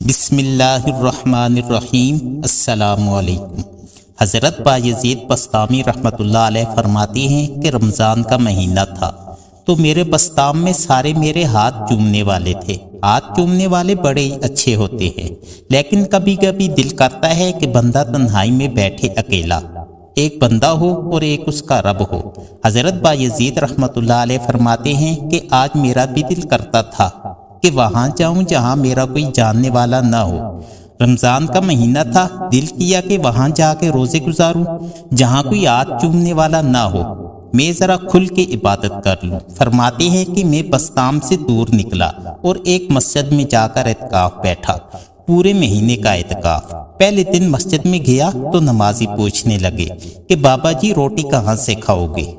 بسم اللہ الرحمن الرحیم۔ السلام علیکم۔ حضرت بایزید بسطامی رحمۃ اللہ علیہ فرماتی ہیں کہ رمضان کا مہینہ تھا تو میرے بسطام میں سارے میرے ہاتھ چومنے والے تھے۔ ہاتھ چومنے والے بڑے ہی اچھے ہوتے ہیں، لیکن کبھی کبھی دل کرتا ہے کہ بندہ تنہائی میں بیٹھے اکیلا، ایک بندہ ہو اور ایک اس کا رب ہو۔ حضرت بایزید رحمۃ اللہ علیہ فرماتے ہیں کہ آج میرا بھی دل کرتا تھا کہ وہاں جاؤں جہاں میرا کوئی جاننے والا نہ ہو۔ رمضان کا مہینہ تھا، دل کیا کہ وہاں جا کے روزے گزاروں جہاں کوئی ہاتھ چومنے والا نہ ہو، میں ذرا کھل کے عبادت کر لوں۔ فرماتے ہیں کہ میں بسطام سے دور نکلا اور ایک مسجد میں جا کر اعتکاف بیٹھا، پورے مہینے کا اعتکاف۔ پہلے دن مسجد میں گیا تو نمازی پوچھنے لگے کہ بابا جی روٹی کہاں سے کھاؤ گے؟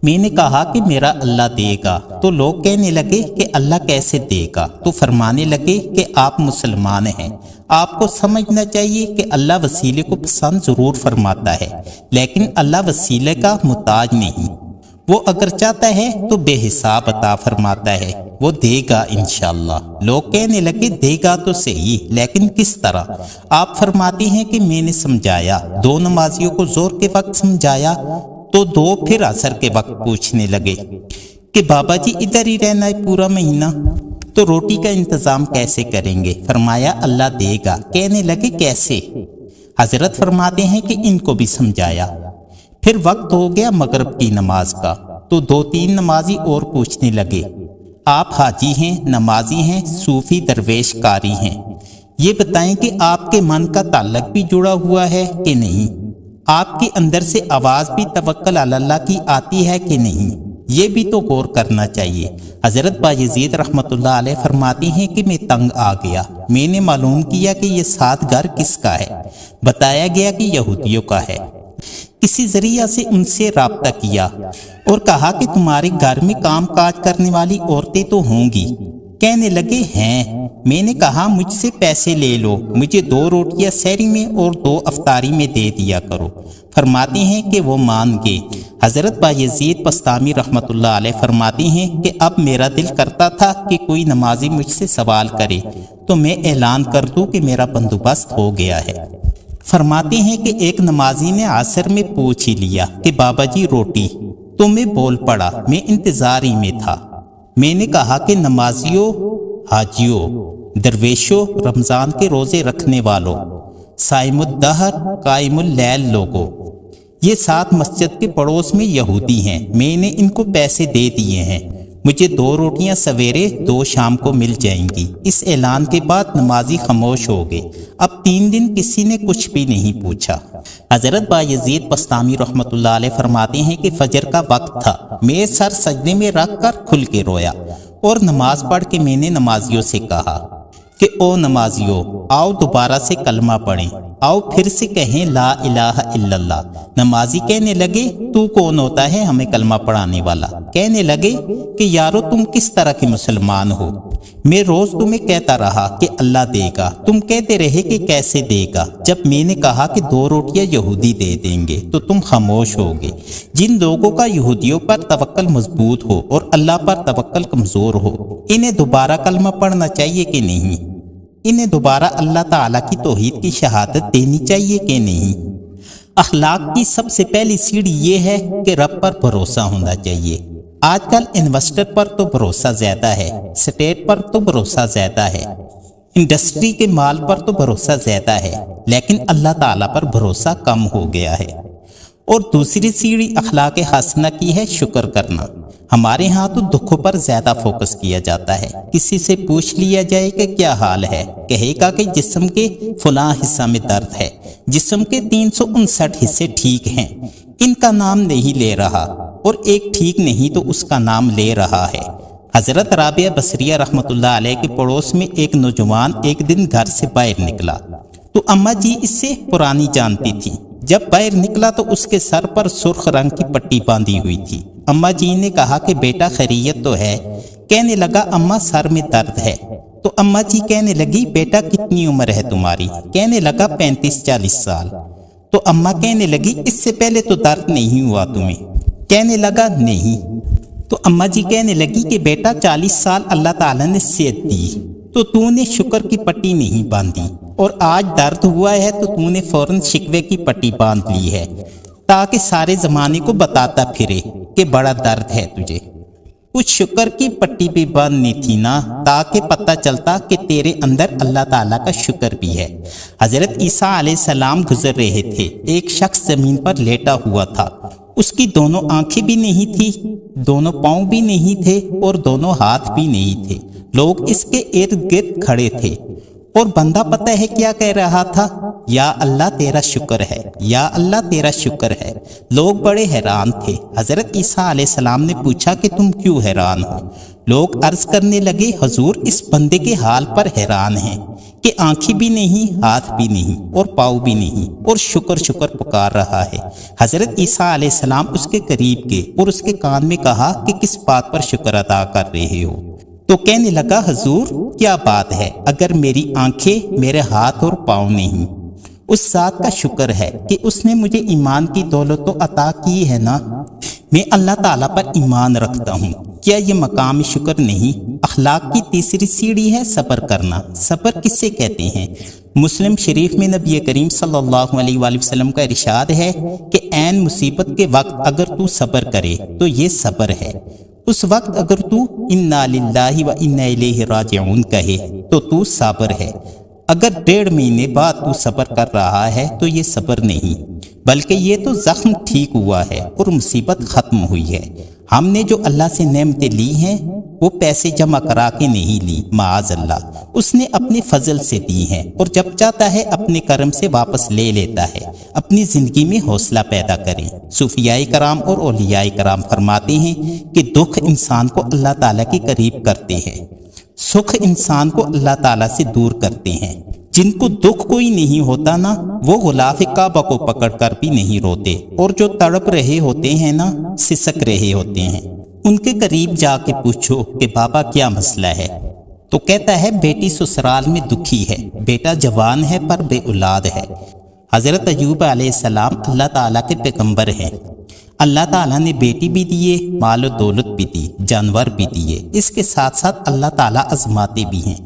میں نے کہا کہ میرا اللہ دے گا۔ تو لوگ کہنے لگے کہ اللہ کیسے دے گا؟ تو فرمانے لگے کہ آپ مسلمان ہیں، آپ کو سمجھنا چاہیے کہ اللہ وسیلے کو پسند ضرور فرماتا ہے، لیکن اللہ وسیلے کا محتاج نہیں۔ وہ اگر چاہتا ہے تو بے حساب عطا فرماتا ہے، وہ دے گا انشاءاللہ۔ لوگ کہنے لگے دے گا تو صحیح، لیکن کس طرح؟ آپ فرماتے ہیں کہ میں نے سمجھایا، دو نمازیوں کو زور کے وقت سمجھایا تو دو پھر عصر کے وقت پوچھنے لگے کہ بابا جی ادھر ہی رہنا ہے پورا مہینہ، تو روٹی کا انتظام کیسے کریں گے؟ فرمایا اللہ دے گا۔ کہنے لگے کیسے؟ حضرت فرماتے ہیں کہ ان کو بھی سمجھایا۔ پھر وقت ہو گیا مغرب کی نماز کا، تو دو تین نمازی اور پوچھنے لگے آپ حاجی ہیں، نمازی ہیں، صوفی درویش قاری ہیں، یہ بتائیں کہ آپ کے من کا تعلق بھی جڑا ہوا ہے کہ نہیں؟ آپ کے اندر سے آواز بھی توکل علی اللہ کی آتی ہے کہ نہیں؟ یہ بھی تو غور کرنا چاہیے۔ حضرت بایزید رحمۃ اللہ علیہ فرماتی ہیں کہ میں تنگ آ گیا، میں نے معلوم کیا کہ یہ 7 گھر کس کا ہے؟ بتایا گیا کہ یہودیوں کا ہے۔ کسی ذریعہ سے ان سے رابطہ کیا اور کہا کہ تمہارے گھر میں کام کاج کرنے والی عورتیں تو ہوں گی؟ کہنے لگے ہیں۔ میں نے کہا مجھ سے پیسے لے لو، مجھے 2 روٹیاں سحری میں اور 2 افطاری میں دے دیا کرو۔ فرماتے ہیں کہ وہ مان گئے۔ حضرت بایزید بسطامی رحمۃ اللہ علیہ فرماتی ہیں کہ اب میرا دل کرتا تھا کہ کوئی نمازی مجھ سے سوال کرے تو میں اعلان کر دوں کہ میرا بندوبست ہو گیا ہے۔ فرماتے ہیں کہ ایک نمازی نے عصر میں پوچھ ہی لیا کہ بابا جی روٹی، تو میں بول پڑا، میں انتظار ہی میں تھا۔ میں نے کہا کہ نمازیوں، حاجیوں، درویشوں، رمضان کے روزے رکھنے والوں، صائم الدہر، قائم اللیل لوگوں، یہ 7 مسجد کے پڑوس میں یہودی ہیں، میں نے ان کو پیسے دے دیے ہیں، مجھے 2 روٹیاں سویرے 2 شام کو مل جائیں گی۔ اس اعلان کے بعد نمازی خاموش ہو گئے۔ اب 3 دن کسی نے کچھ بھی نہیں پوچھا۔ حضرت بایزید بسطامی رحمۃ اللہ علیہ فرماتے ہیں کہ فجر کا وقت تھا، میں سر سجدے میں رکھ کر کھل کے رویا اور نماز پڑھ کے میں نے نمازیوں سے کہا کہ او نمازیوں، آؤ دوبارہ سے کلمہ پڑھیں، آؤ پھر سے کہیں لا الہ الا اللہ۔ نمازی کہنے لگے تو کون ہوتا ہے ہمیں کلمہ پڑھانے والا؟ کہنے لگے کہ یارو تم کس طرح کے مسلمان ہو؟ میں روز تمہیں کہتا رہا کہ اللہ دے گا، تم کہتے رہے کہ کیسے دے گا۔ جب میں نے کہا کہ 2 روٹیاں یہودی دے دیں گے تو تم خاموش ہو گئے۔ جن لوگوں کا یہودیوں پر توکل مضبوط ہو اور اللہ پر توکل کمزور ہو، انہیں دوبارہ کلمہ پڑھنا چاہیے کہ نہیں؟ انہیں دوبارہ اللہ تعالیٰ کی توحید کی شہادت دینی چاہیے کہ نہیں؟ اخلاق کی سب سے پہلی سیڑھی یہ ہے کہ رب پر بھروسہ ہونا چاہیے۔ آج کل انویسٹر پر تو بھروسہ زیادہ ہے، اسٹیٹ پر تو بھروسہ زیادہ ہے، انڈسٹری کے مال پر تو بھروسہ زیادہ ہے، لیکن اللہ تعالیٰ پر بھروسہ کم ہو گیا ہے۔ اور دوسری سیڑھی اخلاق حسنہ کی ہے شکر کرنا۔ ہمارے ہاں تو دکھوں پر زیادہ فوکس کیا جاتا ہے۔ کسی سے پوچھ لیا جائے کہ کیا حال ہے، کہے گا کہ جسم کے فلاں حصہ میں درد ہے، جسم کے 359 حصے ٹھیک ہیں، ان کا نام نہیں لے رہا، اور ایک ٹھیک نہیں تو اس کا نام لے رہا ہے۔ حضرت رابعہ بصریہ رحمۃ اللہ علیہ کے پڑوس میں ایک نوجوان ایک دن گھر سے باہر نکلا تو اماں جی اس سے پرانی جانتی تھی۔ جب باہر نکلا تو اس کے سر پر سرخ رنگ کی پٹی باندھی ہوئی تھی۔ اماں جی نے کہا کہ بیٹا خیریت تو ہے؟ کہنے لگا اماں سر میں درد ہے۔ تو اماں جی کہنے لگی بیٹا کتنی عمر ہے تمہاری؟ کہنے لگا 35-40 سال۔ تو اماں کہنے لگی اس سے پہلے تو درد نہیں ہوا تمہیں؟ کہنے لگا نہیں۔ تو اماں جی کہنے لگی کہ بیٹا 40 سال اللہ تعالیٰ نے صحت دی، تو تو نے شکر کی پٹی نہیں باندھی، اور آج درد ہوا ہے تو تو نے فوراً شکوے کی پٹی باندھ لی ہے تاکہ سارے زمانے کو بتاتا پھرے کہ بڑا درد ہے تجھے۔ کچھ شکر کی پٹی بھی باندھنی تھی نا، تاکہ پتہ چلتا کہ تیرے اندر اللہ تعالیٰ کا شکر بھی ہے۔ حضرت عیسیٰ علیہ السلام گزر رہے تھے، ایک شخص زمین پر لیٹا ہوا تھا، اس کی دونوں آنکھیں بھی نہیں تھی، دونوں پاؤں بھی نہیں تھے اور دونوں ہاتھ بھی نہیں تھے۔ لوگ اس کے ارد گرد کھڑے تھے اور بندہ پتہ ہے کیا کہہ رہا تھا؟ یا اللہ تیرا شکر ہے، یا اللہ تیرا شکر ہے۔ لوگ بڑے حیران تھے۔ حضرت عیسیٰ علیہ السلام نے پوچھا کہ تم کیوں حیران ہو؟ لوگ عرض کرنے لگے حضور اس بندے کے حال پر حیران ہیں کہ آنکھیں بھی نہیں، ہاتھ بھی نہیں اور پاؤں بھی نہیں، اور شکر شکر پکار رہا ہے۔ حضرت عیسیٰ علیہ السلام اس کے قریب گئے اور اس کے کان میں کہا کہ کس بات پر شکر ادا کر رہے ہو؟ تو کہنے لگا حضور کیا بات ہے، اگر میری آنکھیں، میرے ہاتھ اور پاؤں نہیں، اس ذات کا شکر ہے کہ اس نے مجھے ایمان کی دولت تو عطا کی ہے نا۔ میں اللہ تعالیٰ پر ایمان رکھتا ہوں۔ کیا یہ مقام شکر نہیں؟ اخلاق کی تیسری سیڑھی ہے صبر کرنا۔ صبر کس سے کہتے ہیں؟ مسلم شریف میں نبی کریم صلی اللہ علیہ وآلہ وسلم کا ارشاد ہے کہ عین مصیبت کے وقت اگر تو صبر کرے تو یہ صبر ہے۔ اس وقت اگر تو انا للہ و انا الیہ راجعون کہے تو تو صابر ہے۔ اگر 1.5 مہینے بعد تو صبر کر رہا ہے تو یہ صبر نہیں، بلکہ یہ تو زخم ٹھیک ہوا ہے اور مصیبت ختم ہوئی ہے۔ ہم نے جو اللہ سے نعمتیں لی ہیں وہ پیسے جمع کرا کے نہیں لی، معاذ اللہ، اس نے اپنے فضل سے دی ہیں، اور جب چاہتا ہے اپنے کرم سے واپس لے لیتا ہے۔ اپنی زندگی میں حوصلہ پیدا کریں۔ صوفیاء کرام اور اولیاء کرام فرماتے ہیں کہ دکھ انسان کو اللہ تعالیٰ کے قریب کرتے ہیں، سکھ انسان کو اللہ تعالیٰ سے دور کرتے ہیں۔ جن کو دکھ کوئی نہیں ہوتا نا، وہ غلاف کعبہ کو پکڑ کر بھی نہیں روتے، اور جو تڑپ رہے ہوتے ہیں نا، سسک رہے ہوتے ہیں، ان کے قریب جا کے پوچھو کہ بابا کیا مسئلہ ہے، تو کہتا ہے بیٹی سسرال میں دکھی ہے، بیٹا جوان ہے پر بے اولاد ہے۔ حضرت ایوب علیہ السلام اللہ تعالیٰ کے پیغمبر ہیں۔ اللہ تعالیٰ نے بیٹی بھی دیے، مال و دولت بھی دی، جانور بھی دیے، اس کے ساتھ ساتھ اللہ تعالیٰ آزماتے بھی ہیں۔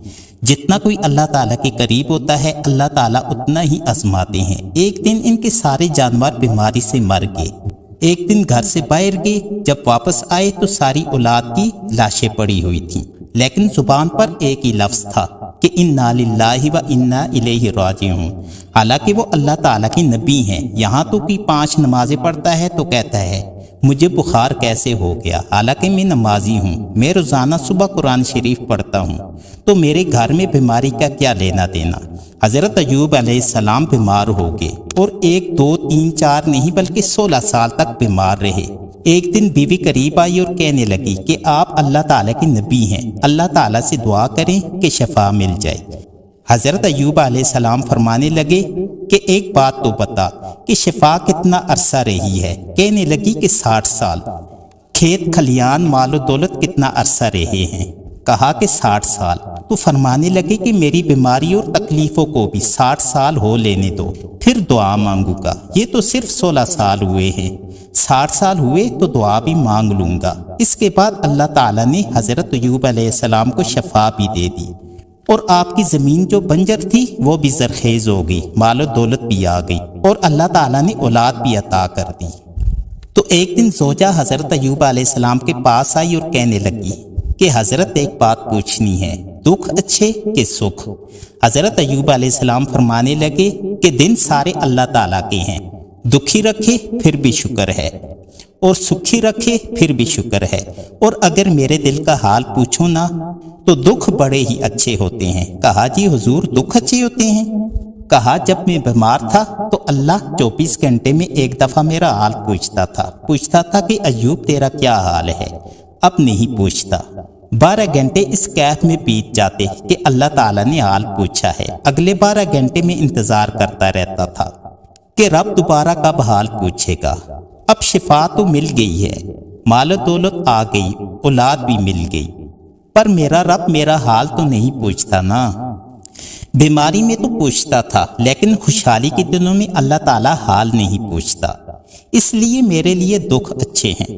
جتنا کوئی اللہ تعالیٰ کے قریب ہوتا ہے اللہ تعالیٰ اتنا ہی آزماتے ہیں۔ ایک دن ان کے سارے جانور بیماری سے مر گئے۔ ایک دن گھر سے باہر گئے، جب واپس آئے تو ساری اولاد کی لاشیں پڑی ہوئی تھیں، لیکن زبان پر ایک ہی لفظ تھا کہ انا للہ و انا الیہ راجعون۔ حالانکہ وہ اللہ تعالیٰ کے نبی ہیں۔ یہاں تو کوئی 5 نمازیں پڑھتا ہے تو کہتا ہے مجھے بخار کیسے ہو گیا، حالانکہ میں نمازی ہوں، میں روزانہ صبح قرآن شریف پڑھتا ہوں، تو میرے گھر میں بیماری کا کیا لینا دینا۔ حضرت ایوب علیہ السلام بیمار ہو گئے، اور 1 2 3 4 نہیں بلکہ 16 سال تک بیمار رہے۔ ایک دن بیوی قریب آئی اور کہنے لگی کہ آپ اللہ تعالیٰ کے نبی ہیں، اللہ تعالیٰ سے دعا کریں کہ شفا مل جائے۔ حضرت ایوب علیہ السلام فرمانے لگے کہ ایک بات تو بتا کہ شفا کتنا عرصہ رہی ہے؟ کہنے لگی کہ 60 سال۔ کھیت کھلیان مال و دولت کتنا عرصہ رہے ہیں؟ کہا کہ 60 سال۔ تو فرمانے لگے کہ میری بیماری اور تکلیفوں کو بھی 60 سال ہو لینے دو، پھر دعا مانگوں گا۔ یہ تو صرف 16 سال ہوئے ہیں، 60 سال ہوئے تو دعا بھی مانگ لوں گا۔ اس کے بعد اللہ تعالیٰ نے حضرت ایوب علیہ السلام کو شفا بھی دے دی، اور آپ کی زمین جو بنجر تھی وہ بھی زرخیز ہو گئی، مال و دولت بھی آ گئی، اور اللہ تعالیٰ نے اولاد بھی عطا کر دی۔ تو ایک دن زوجہ حضرت ایوب علیہ السلام کے پاس آئی اور کہنے لگی کہ حضرت ایک بات پوچھنی ہے، دکھ اچھے کہ سکھ؟ حضرت ایوب علیہ السلام فرمانے لگے کہ دن سارے اللہ تعالیٰ کے ہیں، دکھی رکھے پھر بھی شکر ہے، اور سکھی رکھے پھر بھی شکر ہے، اور اگر میرے دل کا حال پوچھو نا تو دکھ بڑے ہی اچھے ہوتے ہیں۔ کہا جی حضور دکھ اچھے ہوتے ہیں؟ کہا جب میں بیمار تھا تو اللہ 24 گھنٹے میں ایک دفعہ میرا حال پوچھتا تھا کہ ایوب تیرا کیا حال ہے، اب نہیں پوچھتا۔ 12 گھنٹے اس کیف میں بیت جاتے کہ اللہ تعالیٰ نے حال پوچھا ہے، اگلے 12 گھنٹے میں انتظار کرتا رہتا تھا کہ رب دوبارہ کب حال پوچھے گا۔ اب شفا تو مل گئی ہے، مال و دولت آ گئی، اولاد بھی مل گئی، پر میرا رب میرا حال تو نہیں پوچھتا نا۔ بیماری میں تو پوچھتا تھا، لیکن خوشحالی کے دنوں میں اللہ تعالیٰ حال نہیں پوچھتا، اس لیے میرے لیے دکھ اچھے ہیں۔